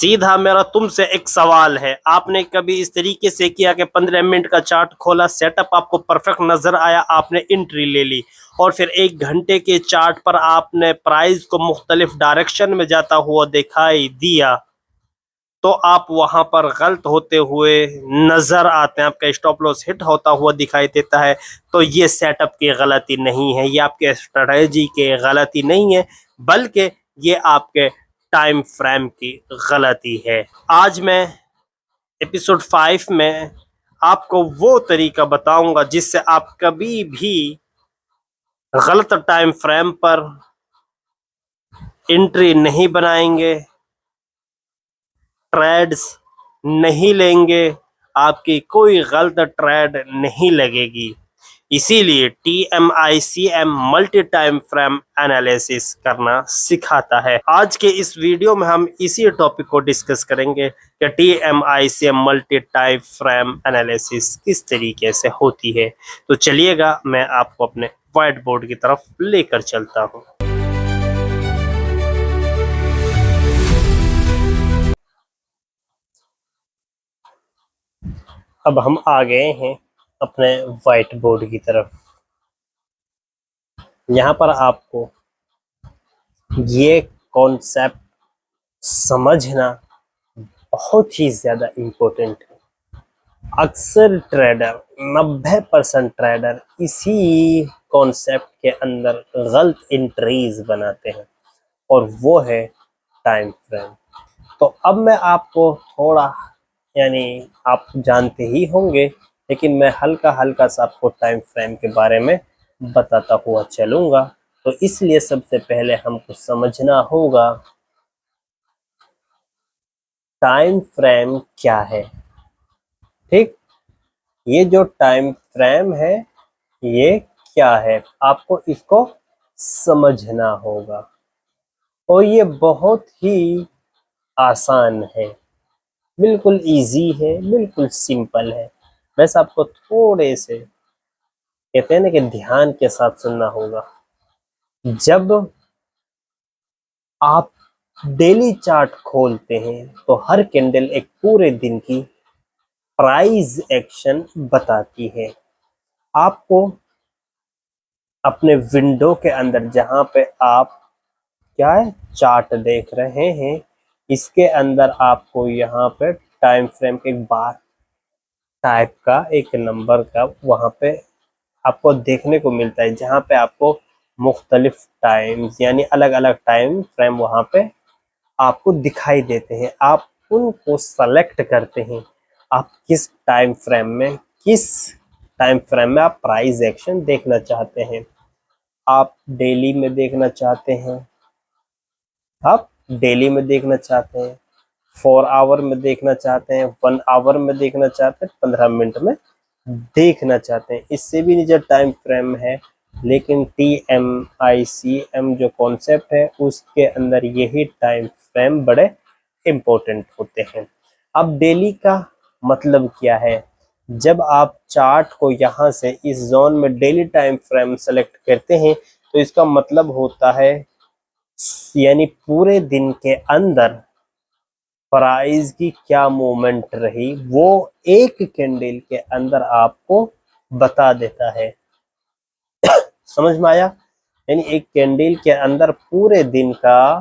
सीधा मेरा तुमसे एक सवाल है, आपने कभी इस तरीके से किया कि 15 मिनट का चार्ट खोला, सेटअप आपको परफेक्ट नजर आया, आपने एंट्री ले ली और फिर 1 घंटे के चार्ट पर आपने प्राइस को मुख्तलिफ डायरेक्शन में जाता हुआ दिखाई दिया, तो आप वहां पर गलत होते हुए नजर आते हैं, आपका स्टॉप लॉस हिट होता हुआ दिखाई देता है। तो ये सेटअप की गलती नहीं है, ये आपके स्ट्रेटजी की गलती नहीं है, बल्कि ये आपके टाइम फ्रेम की गलती है। आज मैं एपिसोड 5 में आपको वो तरीका बताऊंगा जिससे आप कभी भी गलत टाइम फ्रेम पर एंट्री नहीं बनाएंगे, ट्रेड्स नहीं लेंगे, आपकी कोई गलत ट्रेड नहीं लगेगी। इसीलिए TMICM multi time frame analysis करना सिखाता है। आज के इस वीडियो में हम इसी टॉपिक को डिस्कस करेंगे कि TMICM multi time frame analysis किस तरीके से होती है। तो चलिएगा, मैं आपको अपने व्हाइट बोर्ड की तरफ लेकर चलता हूँ। अब हम आ गए हैं अपने व्हाइट बोर्ड की तरफ। यहाँ पर आपको ये कॉन्सेप्ट समझना बहुत ही ज्यादा इम्पोर्टेंट है। अक्सर ट्रेडर 90% ट्रेडर इसी कॉन्सेप्ट के अंदर गलत एंट्रीज बनाते हैं और वो है टाइम फ्रेम। तो अब मैं आपको थोड़ा, यानी आप जानते ही होंगे, लेकिन मैं हल्का हल्का सा आपको टाइम फ्रेम के बारे में बताता हुआ चलूंगा। तो इसलिए सबसे पहले हमको समझना होगा टाइम फ्रेम क्या है। ठीक, ये जो टाइम फ्रेम है ये क्या है, आपको इसको समझना होगा और ये बहुत ही आसान है, बिल्कुल इजी है, बिल्कुल सिंपल है। बस आपको थोड़े से, कहते हैं ना कि ध्यान के साथ सुनना होगा। जब आप डेली चार्ट खोलते हैं तो हर कैंडल एक पूरे दिन की प्राइस एक्शन बताती है। आपको अपने विंडो के अंदर, जहां पे आप क्या है चार्ट देख रहे हैं, इसके अंदर आपको यहाँ पे टाइम फ्रेम के एक बार टाइप का एक नंबर का वहां पे आपको देखने को मिलता है, जहां पे आपको मुख्तलिफ टाइम्स यानी अलग अलग टाइम फ्रेम वहां पे आपको दिखाई देते हैं। आप उनको सेलेक्ट करते हैं, आप किस टाइम फ्रेम में आप प्राइस एक्शन देखना चाहते हैं। आप डेली में देखना चाहते हैं, आप डेली में देखना चाहते हैं, 4 आवर में देखना चाहते हैं, 1 आवर में देखना चाहते हैं, 15 मिनट में देखना चाहते हैं, इससे भी नीचे टाइम फ्रेम है। लेकिन TMICM जो कॉन्सेप्ट है उसके अंदर यही टाइम फ्रेम बड़े इम्पोर्टेंट होते हैं। अब डेली का मतलब क्या है? जब आप चार्ट को यहाँ से इस जोन में डेली टाइम फ्रेम सेलेक्ट करते हैं तो इसका मतलब होता है, यानी पूरे दिन के अंदर प्राइस की क्या मूवमेंट रही वो एक कैंडल के अंदर आपको बता देता है। समझ में आया? यानी एक कैंडल के अंदर पूरे दिन का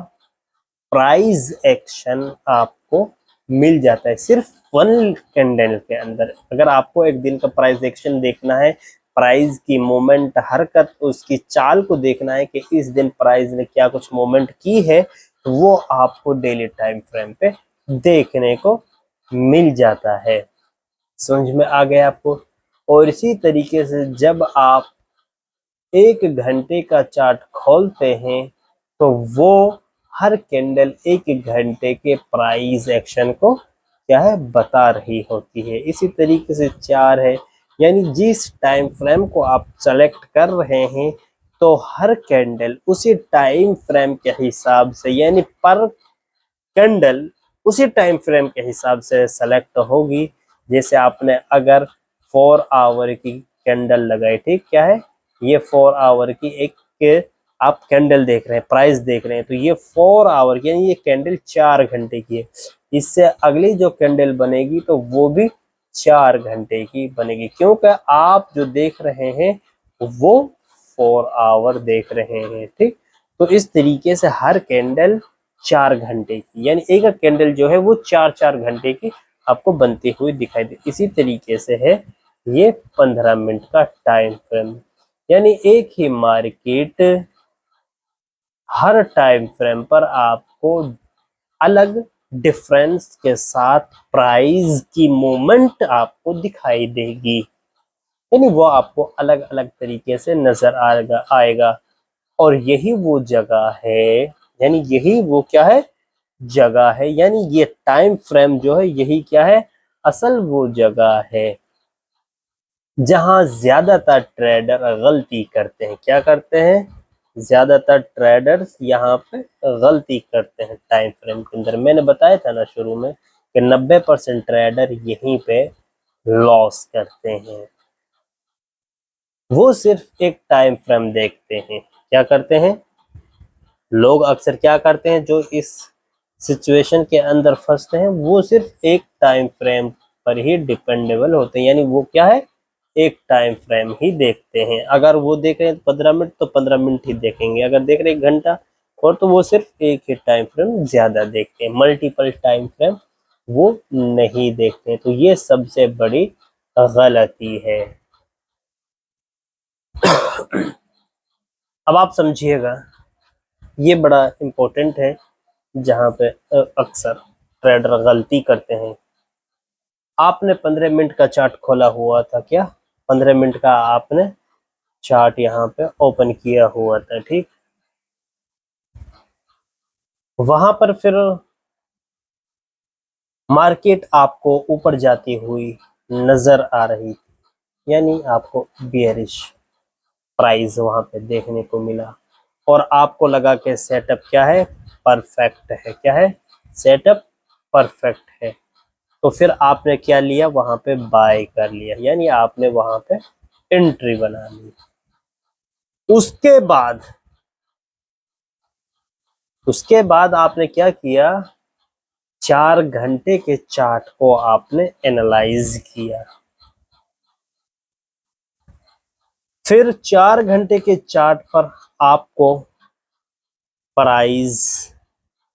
प्राइस एक्शन आपको मिल जाता है, सिर्फ 1 कैंडल के अंदर। अगर आपको एक दिन का प्राइस एक्शन देखना है, प्राइस की मूवमेंट, हरकत, उसकी चाल को देखना है कि इस दिन प्राइस ने क्या कुछ मूवमेंट की है, तो वो आपको डेली टाइम फ्रेम पे देखने को मिल जाता है। समझ में आ गया आपको? और इसी तरीके से जब आप 1 घंटे का चार्ट खोलते हैं तो वो हर कैंडल 1 घंटे के प्राइस एक्शन को क्या है बता रही होती है। इसी तरीके से 4 है, यानी जिस टाइम फ्रेम को आप सेलेक्ट कर रहे हैं तो हर कैंडल उसी टाइम फ्रेम के हिसाब से, यानी पर कैंडल उसी टाइम फ्रेम के हिसाब से सेलेक्ट होगी। जैसे आपने अगर 4 आवर की कैंडल लगाई, ठीक, क्या है ये 4 आवर की एक आप कैंडल देख रहे हैं, प्राइस देख रहे हैं, तो ये 4 आवर यानी ये कैंडल 4 घंटे की है। इससे अगली जो कैंडल बनेगी तो वो भी 4 घंटे की बनेगी, क्योंकि आप जो देख रहे हैं वो 4 आवर देख रहे हैं। ठीक, तो इस तरीके से हर कैंडल 4 घंटे की, यानी एक कैंडल जो है वो 4-4 घंटे की आपको बनती हुई दिखाई दे। इसी तरीके से है ये 15 मिनट का टाइम फ्रेम, यानी एक ही मार्केट हर टाइम फ्रेम पर आपको अलग डिफरेंस के साथ प्राइस की मूवमेंट आपको दिखाई देगी, यानी वो आपको अलग अलग तरीके से नजर आएगा। और यही वो जगह है, यानी यही वो क्या है, जगह है, यानी ये टाइम फ्रेम जो है यही क्या है, असल वो जगह है जहां ज्यादातर ट्रेडर गलती करते हैं। क्या करते हैं, ज्यादातर ट्रेडर्स यहाँ पे गलती करते हैं टाइम फ्रेम के अंदर। मैंने बताया था ना शुरू में कि 90% ट्रेडर यहीं पे लॉस करते हैं। वो सिर्फ एक टाइम फ्रेम देखते हैं। क्या करते हैं लोग, अक्सर क्या करते हैं जो इस सिचुएशन के अंदर फंसते हैं, वो सिर्फ एक टाइम फ्रेम पर ही डिपेंडेबल होते हैं, यानी वो क्या है, एक टाइम फ्रेम ही देखते हैं। अगर वो देख रहे हैं 15 मिनट तो 15 मिनट ही देखेंगे, अगर देख रहे हैं 1 घंटा और तो वो सिर्फ एक ही टाइम फ्रेम ज्यादा देखते हैं, मल्टीपल टाइम फ्रेम वो नहीं देखते हैं। तो ये सबसे बड़ी गलती है। अब आप समझिएगा, ये बड़ा इम्पोर्टेंट है जहां पे अक्सर ट्रेडर गलती करते हैं। आपने 15 मिनट का चार्ट खोला हुआ था, क्या 15 मिनट का आपने चार्ट यहाँ पे ओपन किया हुआ था, ठीक, वहां पर फिर मार्केट आपको ऊपर जाती हुई नजर आ रही थी, यानी आपको बियरिश प्राइस वहां पे देखने को मिला और आपको लगा कि सेटअप क्या है, परफेक्ट है। क्या है, सेटअप परफेक्ट है। तो फिर आपने क्या लिया, वहां पे बाय कर लिया, यानी आपने वहां पे एंट्री बना ली। उसके बाद आपने क्या किया, 4 घंटे के चार्ट को आपने एनालाइज किया। फिर 4 घंटे के चार्ट पर आपको प्राइस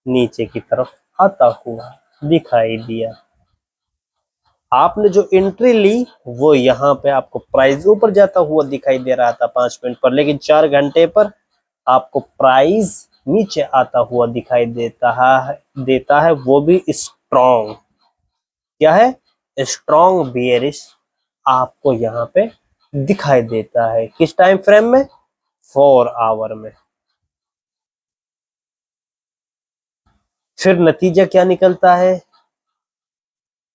नीचे की तरफ आता हुआ दिखाई दिया। आपने जो एंट्री ली वो यहाँ पे आपको प्राइस ऊपर जाता हुआ दिखाई दे रहा था 5 मिनट पर, लेकिन 4 घंटे पर आपको प्राइस नीचे आता हुआ दिखाई देता है, वो भी स्ट्रॉन्ग। क्या है, स्ट्रॉन्ग बियरिश आपको यहाँ पे दिखाई देता है। किस टाइम फ्रेम में, 4 आवर में। फिर नतीजा क्या निकलता है,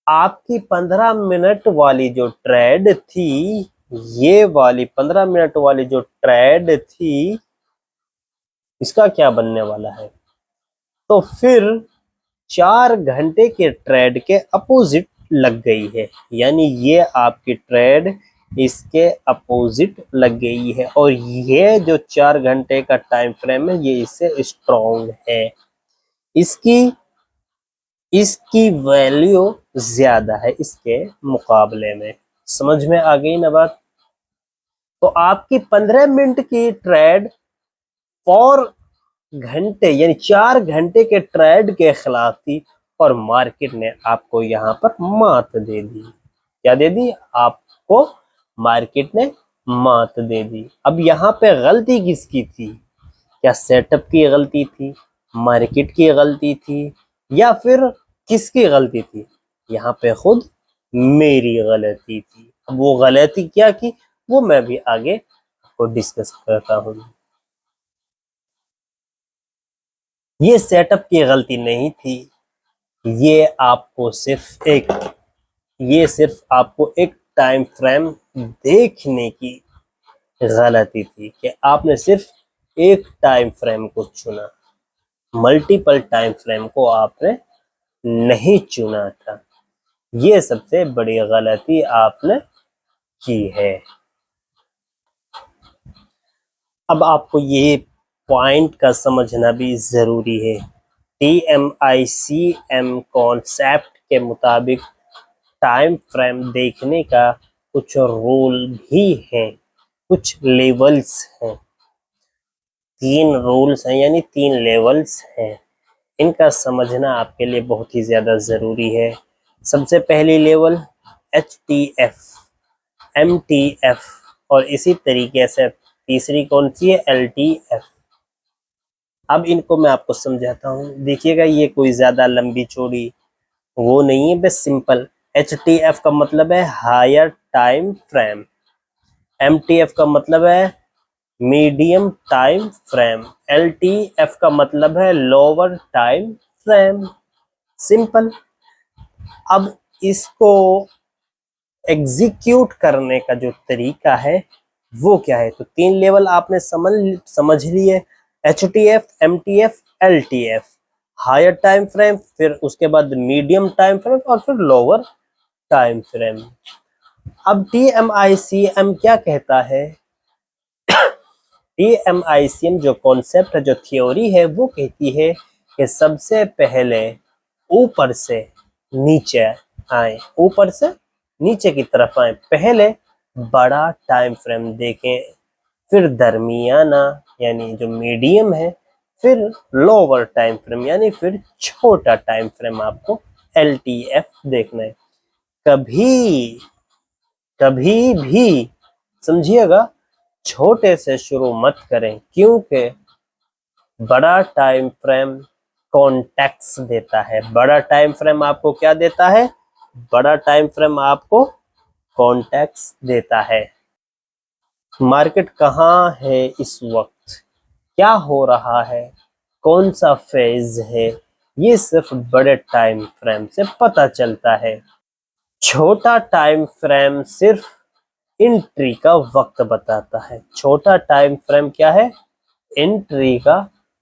आपकी 15 मिनट वाली जो ट्रेड थी, ये वाली 15 मिनट वाली जो ट्रेड थी, इसका क्या बनने वाला है, तो फिर 4 घंटे के ट्रेड के अपोजिट लग गई है, यानी ये आपकी ट्रेड इसके अपोजिट लग गई है और ये जो 4 घंटे का टाइम फ्रेम है ये इससे स्ट्रॉन्ग है, इसकी इसकी वैल्यू ज्यादा है इसके मुकाबले में। समझ में आ गई ना बात। तो आपकी 15 मिनट की ट्रेड 4 घंटे यानी 4 घंटे के ट्रेड के खिलाफ थी और मार्केट ने आपको यहाँ पर मात दे दी। क्या दे दी आपको, मार्केट ने मात दे दी। अब यहाँ पे गलती किसकी थी, क्या सेटअप की गलती थी, मार्केट की गलती थी, या फिर किसकी गलती थी, यहाँ पे खुद मेरी गलती थी। अब वो गलती क्या की वो मैं भी आगे आपको डिस्कस करता हूँ। ये सेटअप की गलती नहीं थी, ये आपको सिर्फ एक ये सिर्फ आपको एक टाइम फ्रेम देखने की गलती थी कि आपने सिर्फ एक टाइम फ्रेम को चुना, मल्टीपल टाइम फ्रेम को आपने नहीं चुना था। ये सबसे बड़ी गलती आपने की है। अब आपको ये पॉइंट का समझना भी ज़रूरी है। TMICM कॉन्सेप्ट के मुताबिक टाइम फ्रेम देखने का कुछ रूल भी हैं, कुछ लेवल्स हैं। 3 रूल्स हैं यानी 3 लेवल्स हैं। इनका समझना आपके लिए बहुत ही ज़्यादा ज़रूरी है। सबसे पहली लेवल HTF, MTF और इसी तरीके से तीसरी कौन सी है, LTF। अब इनको मैं आपको समझाता हूँ। देखिएगा, ये कोई ज़्यादा लंबी चौड़ी वो नहीं है, बस सिंपल। HTF का मतलब है हायर टाइम फ्रेम, MTF का मतलब है मीडियम टाइम फ्रेम, LTF का मतलब है लोअर टाइम फ्रेम। सिंपल। अब इसको एग्जीक्यूट करने का जो तरीका है वो क्या है, तो 3 लेवल आपने समझ लिए, HTF, MTF, LTF। Higher time frame, फिर उसके बाद मीडियम टाइम फ्रेम और फिर लोअर टाइम फ्रेम। अब TMICM क्या कहता है? TMICM जो कॉन्सेप्ट है, जो थ्योरी है, वो कहती है कि सबसे पहले ऊपर से नीचे आए, ऊपर से नीचे की तरफ आए। पहले बड़ा टाइम फ्रेम देखें, फिर दरमियाना यानी जो मीडियम है, फिर लोअर टाइम फ्रेम यानी फिर छोटा टाइम फ्रेम आपको LTF देखना है। कभी कभी भी समझिएगा, छोटे से शुरू मत करें, क्योंकि बड़ा टाइम फ्रेम कॉन्टेक्स्ट देता है। बड़ा टाइम फ्रेम आपको क्या देता है? बड़ा टाइम फ्रेम आपको कॉन्टेक्स्ट देता है। मार्केट कहाँ है इस वक्त, क्या हो रहा है, कौन सा फेज है, ये सिर्फ बड़े टाइम फ्रेम से पता चलता है। छोटा टाइम फ्रेम सिर्फ एंट्री का वक्त बताता है। छोटा टाइम फ्रेम क्या है? एंट्री का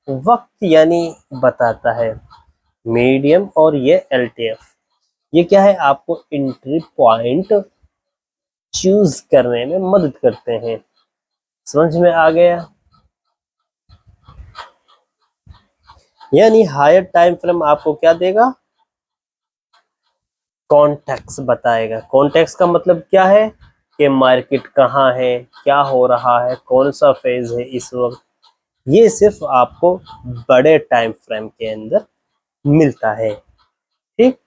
वक्त यानी बताता है। मीडियम और ये LTF, ये क्या है? आपको एंट्री पॉइंट चूज करने में मदद करते हैं। समझ में आ गया? यानी हायर टाइम फ्रेम आपको क्या देगा? कॉन्टेक्स्ट बताएगा। कॉन्टेक्स्ट का मतलब क्या है कि मार्केट कहाँ है, क्या हो रहा है, कौन सा फेज है इस वक्त। ये सिर्फ आपको बड़े टाइम फ्रेम के अंदर मिलता है, ठीक।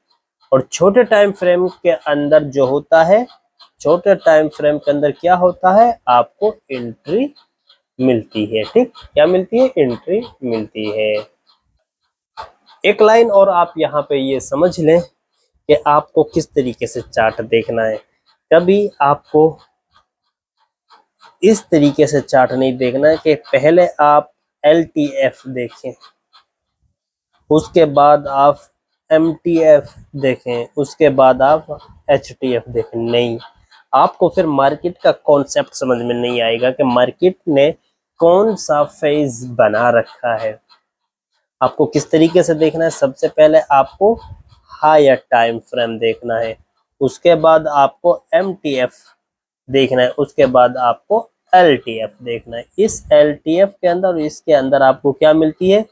और छोटे टाइम फ्रेम के अंदर जो होता है, छोटे टाइम फ्रेम के अंदर क्या होता है? आपको एंट्री मिलती है, ठीक। क्या मिलती है? एंट्री मिलती है। एक लाइन और आप यहाँ पे ये समझ लें कि आपको किस तरीके से चार्ट देखना है। कभी आपको इस तरीके से चार्ट नहीं देखना है कि पहले आप LTF देखें, उसके बाद आप MTF देखें, उसके बाद आप HTF देखें। नहीं, आपको फिर मार्केट का कॉन्सेप्ट समझ में नहीं आएगा कि मार्केट ने कौन सा फेज बना रखा है। आपको किस तरीके से देखना है? सबसे पहले आपको हायर टाइम फ्रेम देखना है, उसके बाद आपको MTF देखना है, उसके बाद आपको LTF देखना है। इस LTF के अंदर और इसके अंदर आपको क्या मिलती है?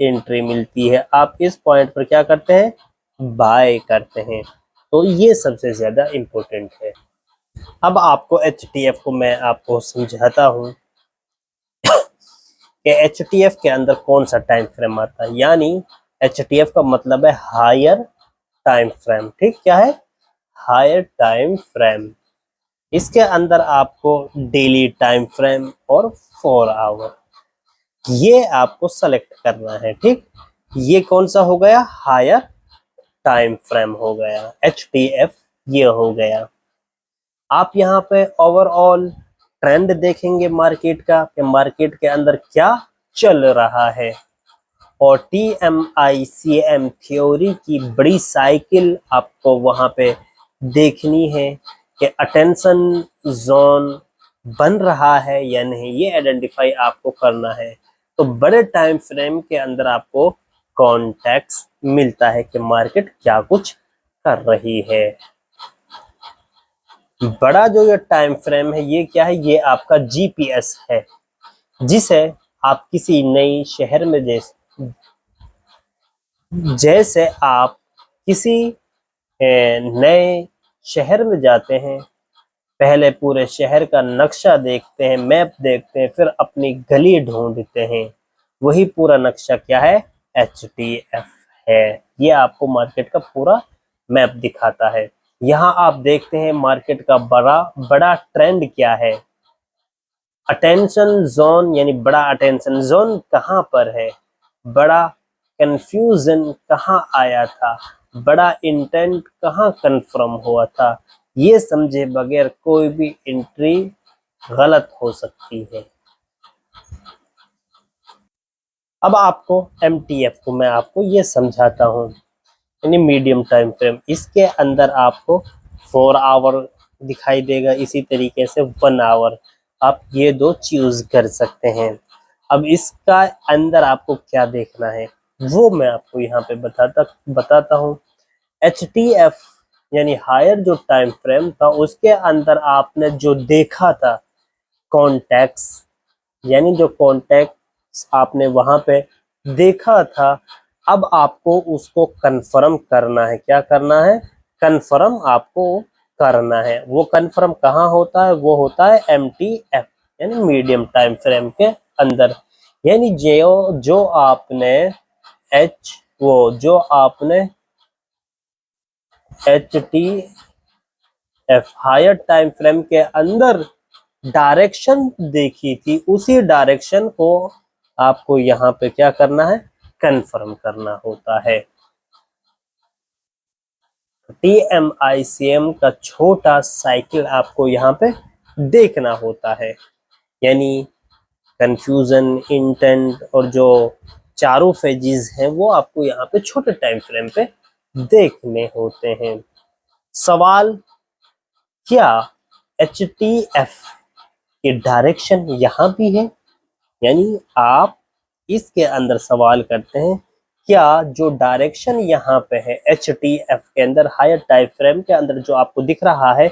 एंट्री मिलती है। आप इस पॉइंट पर क्या करते हैं? बाय करते हैं। तो ये सबसे ज्यादा इम्पोर्टेंट है। अब आपको HTF को मैं आपको समझाता हूँ कि HTF के अंदर कौन सा टाइम फ्रेम आता है। यानी HTF का मतलब है हायर टाइम फ्रेम, ठीक। क्या है? Higher time frame. इसके अंदर आपको डेली टाइम फ्रेम और 4 आवर ये आपको सेलेक्ट करना है, ठीक। ये कौन सा हो गया? हायर टाइम फ्रेम हो गया, HTF ये हो गया। आप यहाँ पे ओवरऑल ट्रेंड देखेंगे मार्केट का, कि मार्केट के अंदर क्या चल रहा है। और TMICM थ्योरी की बड़ी साइकिल आपको वहां पे देखनी है कि अटेंशन जोन बन रहा है या नहीं, ये आइडेंटिफाई आपको करना है। तो बड़े टाइम फ्रेम के अंदर आपको कॉन्टेक्स्ट मिलता है कि मार्केट क्या कुछ कर रही है। बड़ा जो ये टाइम फ्रेम है, ये क्या है? ये आपका GPS है, जिसे आप किसी नई शहर में जैसे आप किसी नए शहर में जाते हैं, पहले पूरे शहर का नक्शा देखते हैं, मैप देखते हैं, फिर अपनी गली ढूंढते हैं। वही पूरा नक्शा क्या है? HTF है। ये आपको मार्केट का पूरा मैप दिखाता है। यहाँ आप देखते हैं मार्केट का बड़ा बड़ा ट्रेंड क्या है। अटेंशन जोन, यानी बड़ा अटेंशन जोन कहाँ पर है, बड़ा कंफ्यूजन कहाँ आया था, बड़ा इंटेंट कहाँ कंफर्म हुआ था, ये समझे बगैर कोई भी एंट्री गलत हो सकती है। अब आपको MTF को मैं आपको ये समझाता हूँ, यानी मीडियम टाइम फ्रेम। इसके अंदर आपको 4 आवर दिखाई देगा, इसी तरीके से 1 आवर, आप ये दो चूज कर सकते हैं। अब इसका अंदर आपको क्या देखना है वो मैं आपको यहाँ पे बताता हूँ। HTF यानी हायर जो टाइम फ्रेम था, उसके अंदर आपने जो देखा था कॉन्टैक्ट्स, यानी जो कॉन्टैक्ट्स आपने वहां पे देखा था, अब आपको उसको कंफर्म करना है। क्या करना है? कंफर्म आपको करना है। वो कंफर्म कहाँ होता है? वो होता है MTF यानी मीडियम टाइम फ्रेम के अंदर। यानी जो आपने HTF हायर टाइम फ्रेम के अंदर डायरेक्शन देखी थी, उसी डायरेक्शन को आपको यहाँ पे क्या करना है? कंफर्म करना होता है। TMICM का छोटा साइकिल आपको यहाँ पे देखना होता है, यानी कंफ्यूजन, इंटेंट और जो चारों फेजेस हैं वो आपको यहाँ पे छोटे टाइम फ्रेम पे देखने होते हैं। सवाल, क्या HTF की डायरेक्शन यहाँ भी है? यानी आप इसके अंदर सवाल करते हैं, क्या जो डायरेक्शन यहाँ पे है HTF के अंदर, हायर टाइम फ्रेम के अंदर जो आपको दिख रहा है,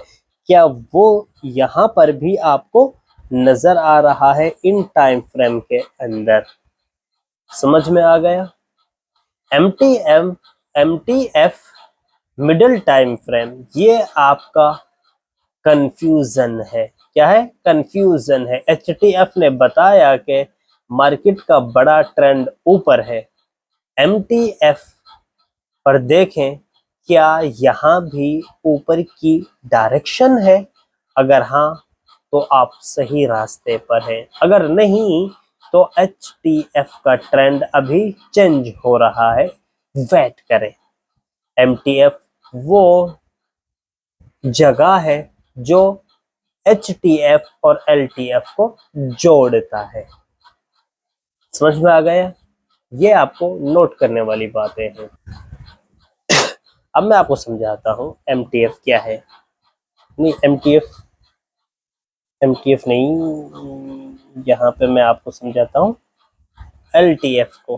क्या वो यहाँ पर भी आपको नजर आ रहा है इन टाइम फ्रेम के अंदर? समझ में आ गया? MTF मिडिल टाइम फ्रेम, ये आपका कंफ्यूजन है। क्या है? कंफ्यूजन है। HTF ने बताया कि मार्केट का बड़ा ट्रेंड ऊपर है। MTF पर देखें, क्या यहाँ भी ऊपर की डायरेक्शन है? अगर हाँ तो आप सही रास्ते पर हैं, अगर नहीं तो HTF का ट्रेंड अभी चेंज हो रहा है, वेट करें। MTF वो जगह है जो HTF और LTF को जोड़ता है। समझ में आ गया? ये आपको नोट करने वाली बातें हैं। अब मैं आपको समझाता हूँ MTF क्या है। नहीं, MTF नहीं, यहाँ पे मैं आपको समझाता हूँ LTF को।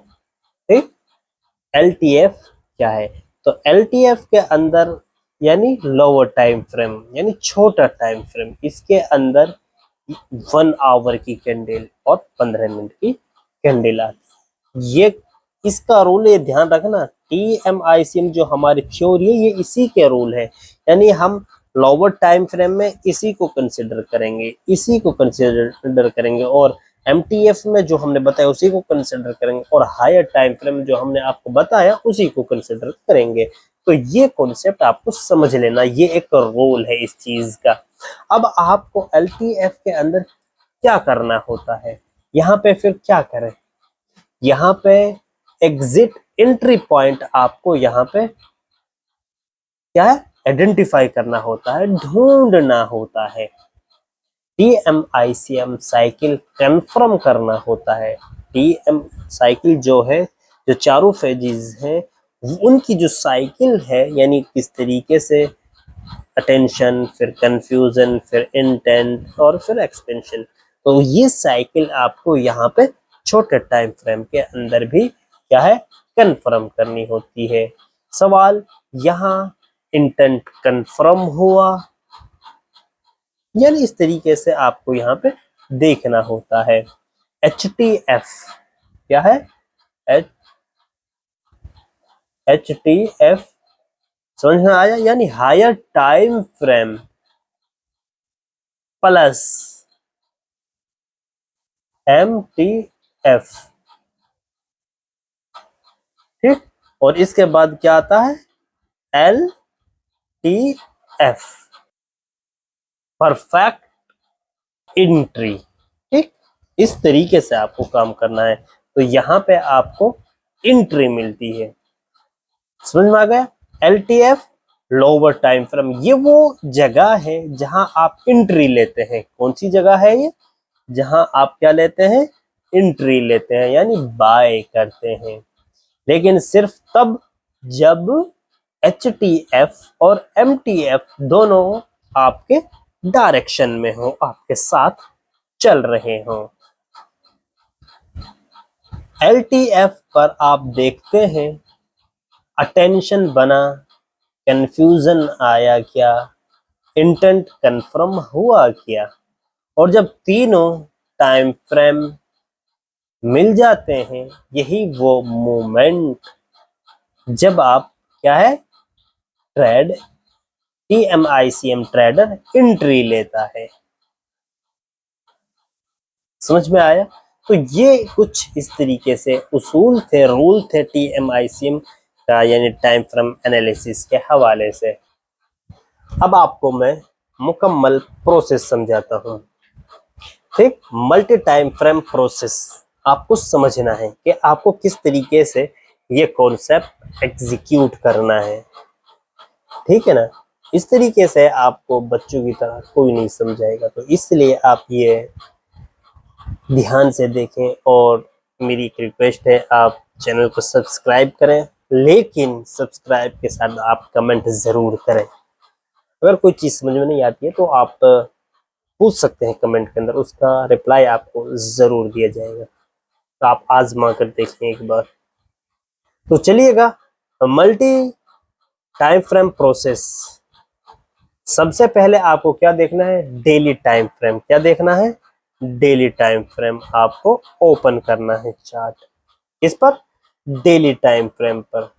ठीक, LTF क्या है? तो LTF के अंदर यानी लोअर टाइम फ्रेम, यानी छोटा टाइम फ्रेम, इसके अंदर 1 आवर की कैंडल और 15 मिनट की कैंडल आती। ये इसका रूल, ये ध्यान रखना, TMICM जो हमारी थ्योरी है ये इसी के रूल है। यानी हम लोअर टाइम फ्रेम में इसी को कंसिडर करेंगे, और MTF में जो हमने बताया उसी को कंसिडर करेंगे, और हायर टाइम फ्रेम में जो हमने आपको बताया उसी को कंसिडर करेंगे। तो ये कॉन्सेप्ट आपको समझ लेना, ये एक रोल है इस चीज का। अब आपको LTF के अंदर क्या करना होता है? यहाँ पे फिर क्या करें? यहाँ पे एग्जिट एंट्री पॉइंट आपको यहाँ पे क्या है? आइडेंटिफाई करना होता है, ढूंढना होता है। TMICM साइकिल कंफर्म करना होता है। TM साइकिल जो है, जो चारों फेजेस हैं, उनकी जो साइकिल है, यानी किस तरीके से अटेंशन, फिर कंफ्यूजन, फिर इंटेंट और फिर एक्सपेंशन, तो ये साइकिल आपको यहाँ पे छोटे टाइम फ्रेम के अंदर भी क्या है? कंफर्म करनी होती है। सवाल, यहाँ इंटेंट कंफर्म हुआ, यानी इस तरीके से आपको यहाँ पे देखना होता है। HTF क्या है? HTF समझ में आया? यानी higher time frame plus MTF। ठीक, और इसके बाद क्या आता है? LTF perfect entry. ठीक, इस तरीके से आपको काम करना है। तो यहां पे आपको एंट्री मिलती है। समझ में आ गया? LTF लोअर टाइम फ्रेम, ये वो जगह है जहां आप एंट्री लेते हैं। कौन सी जगह है ये? जहां आप क्या लेते हैं? एंट्री लेते हैं, यानी बाय करते हैं। लेकिन सिर्फ तब जब HTF और MTF दोनों आपके डायरेक्शन में हो, आपके साथ चल रहे हो। LTF पर आप देखते हैं अटेंशन बना, कंफ्यूजन आया क्या, इंटेंट कंफर्म हुआ क्या। और जब तीनों टाइम फ्रेम मिल जाते हैं, यही वो मोमेंट जब आप क्या है? ट्रेड TMICM ट्रेडर एंट्री लेता है। समझ में आया? तो ये कुछ इस तरीके से उसूल थे, रूल थे TMICM का, यानी टाइम फ्रेम एनालिसिस के हवाले से। अब आपको मैं मुकम्मल प्रोसेस समझाता हूं। ठीक, मल्टी टाइम फ्रेम प्रोसेस आपको समझना है कि आपको किस तरीके से ये कॉन्सेप्ट एग्जीक्यूट करना है। ठीक है ना? इस तरीके से आपको बच्चों की तरह कोई नहीं समझाएगा, तो इसलिए आप ये ध्यान से देखें। और मेरी एक रिक्वेस्ट है, आप चैनल को सब्सक्राइब करें, लेकिन सब्सक्राइब के साथ आप कमेंट ज़रूर करें। अगर कोई चीज़ समझ में नहीं आती है तो आप पूछ सकते हैं कमेंट के अंदर, उसका रिप्लाई आपको ज़रूर दिया जाएगा। तो आप आजमा कर देखें एक बार। तो चलिएगा, मल्टी टाइम फ्रेम प्रोसेस। सबसे पहले आपको क्या देखना है? Daily time frame. क्या देखना है? डेली टाइम फ्रेम आपको ओपन करना है चार्ट। इस पर डेली टाइम फ्रेम पर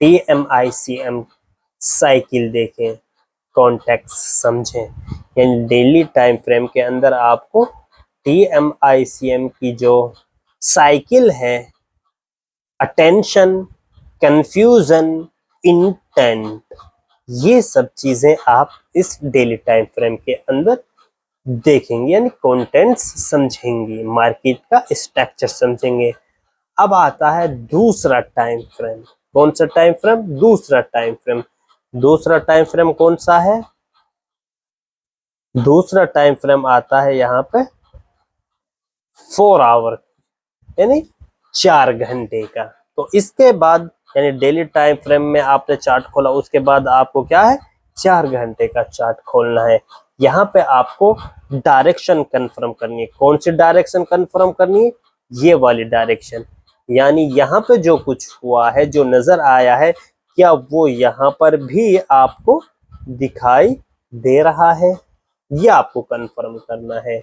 TMICM साइकिल देखें, कॉन्टेक्स्ट समझें। यानी डेली टाइम फ्रेम के अंदर आपको TMICM की जो साइकिल है, अटेंशन, कंफ्यूजन, इंटेंट, ये सब चीजें आप इस डेली टाइम फ्रेम के अंदर देखेंगे, यानी कंटेंट्स समझेंगे, मार्केट का स्ट्रक्चर समझेंगे। अब आता है दूसरा टाइम फ्रेम। कौन सा टाइम फ्रेम? दूसरा टाइम फ्रेम। दूसरा टाइम फ्रेम कौन सा है? दूसरा टाइम फ्रेम आता है यहाँ पे 4 आवर, यानी 4 घंटे का। तो इसके बाद यानी डेली टाइम फ्रेम में आपने चार्ट खोला, उसके बाद आपको क्या है? 4 घंटे का चार्ट खोलना है। यहाँ पे आपको डायरेक्शन कंफर्म करनी है। कौन सी डायरेक्शन कंफर्म करनी है? ये वाली डायरेक्शन। यानी यहाँ पे जो कुछ हुआ है, जो नजर आया है, क्या वो यहाँ पर भी आपको दिखाई दे रहा है? ये आपको कंफर्म करना है।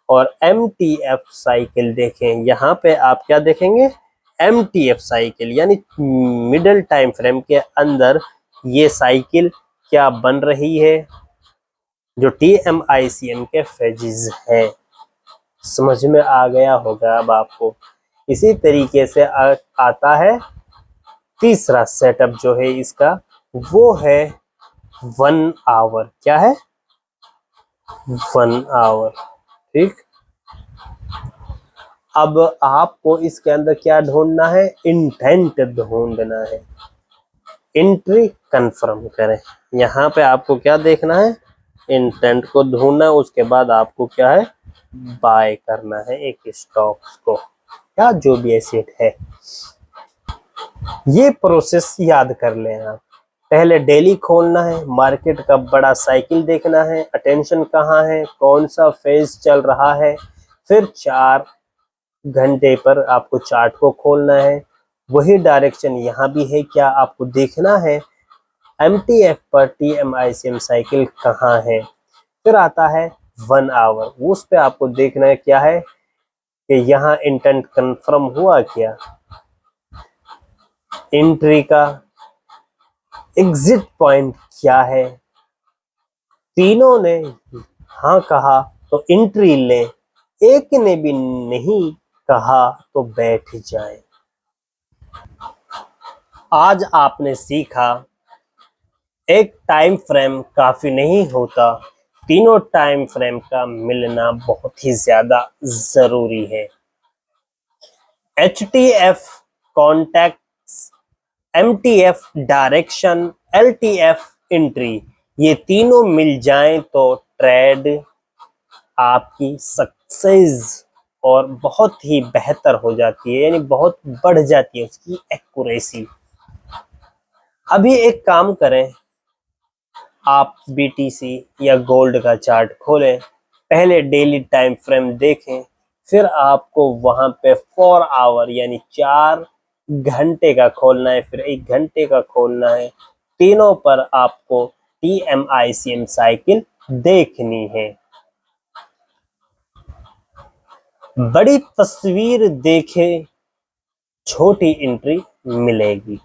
और MTF साइकिल देखें, यहाँ पे आप क्या देखेंगे? MTF साइकिल, यानी मिडिल टाइम फ्रेम के अंदर ये साइकिल क्या बन रही है? जो TMICM के फेजेस हैं। समझ में आ गया होगा अब आपको। इसी तरीके से आता है तीसरा सेटअप जो है इसका, वो है 1 आवर। क्या है? 1 आवर। ठीक, अब आपको इसके अंदर क्या ढूंढना है? इंटेंट ढूंढना है। एंट्री कंफर्म करें। यहाँ पे आपको क्या देखना है? इंटेंट को ढूंढना है। उसके बाद आपको क्या है? बाय करना है एक स्टॉक्स को, या जो भी एसेट है। ये प्रोसेस याद कर लें आप। पहले डेली खोलना है, मार्केट का बड़ा साइकिल देखना है, अटेंशन कहाँ है, कौन सा फेज चल रहा है। फिर 4 घंटे पर आपको चार्ट को खोलना है। वही डायरेक्शन यहाँ भी है क्या, आपको देखना है। MTF पर TMICM साइकिल कहाँ है। फिर आता है 1 आवर, उस पे आपको देखना है क्या है कि यहाँ इंटेंट कंफर्म हुआ क्या, एंट्री का एग्जिट पॉइंट क्या है। तीनों ने हाँ कहा तो एंट्री लें, एक ने भी नहीं कहा तो बैठ जाए। आज आपने सीखा एक टाइम फ्रेम काफी नहीं होता, तीनों टाइम फ्रेम का मिलना बहुत ही ज्यादा जरूरी है। HTF contacts, MTF direction, LTF entry, ये तीनों मिल जाएं तो ट्रेड आपकी सक्सेस और बहुत ही बेहतर हो जाती है, यानी बहुत बढ़ जाती है उसकी एक्यूरेसी। अभी एक काम करें, आप BTC या गोल्ड का चार्ट खोलें, पहले डेली टाइम फ्रेम देखें, फिर आपको वहां पे 4 आवर यानी 4 घंटे का खोलना है, फिर 1 घंटे का खोलना है। तीनों पर आपको TMACM साइकिल देखनी है। बड़ी तस्वीर देखे, छोटी एंट्री मिलेगी।